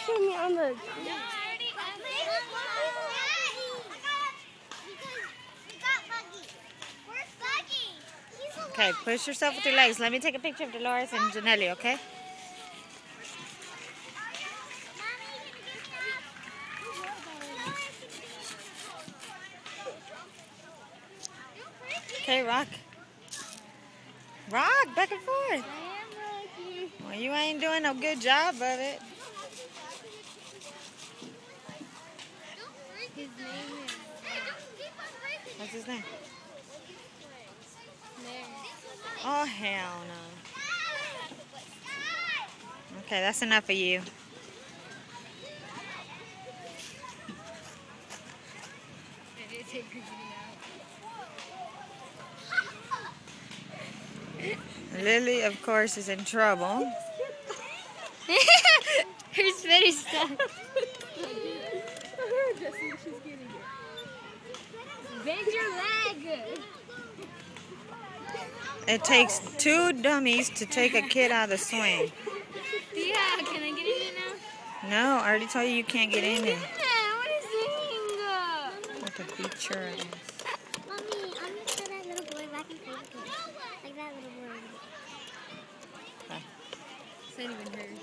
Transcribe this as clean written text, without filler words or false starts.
pushing me on the... Okay, push yourself with your legs. Let me take a picture of Dolores and Janelli, okay? Okay, rock. Rock, back and forth. Well, you ain't doing a good job of it. His name is... What's his name? There. Oh, hell no. Okay, that's enough of you. Lily, of course, is in trouble. Her spit is stuck. Bend your leg. It takes 2 dummies to take a kid out of the swing. Yeah, can I get in there now? No, I already told you you can't get in there. Yeah, what is it? What a feature it is. Mommy, I'm going to throw that little boy back and forth with me. Like that little boy. Okay. It's not even hers.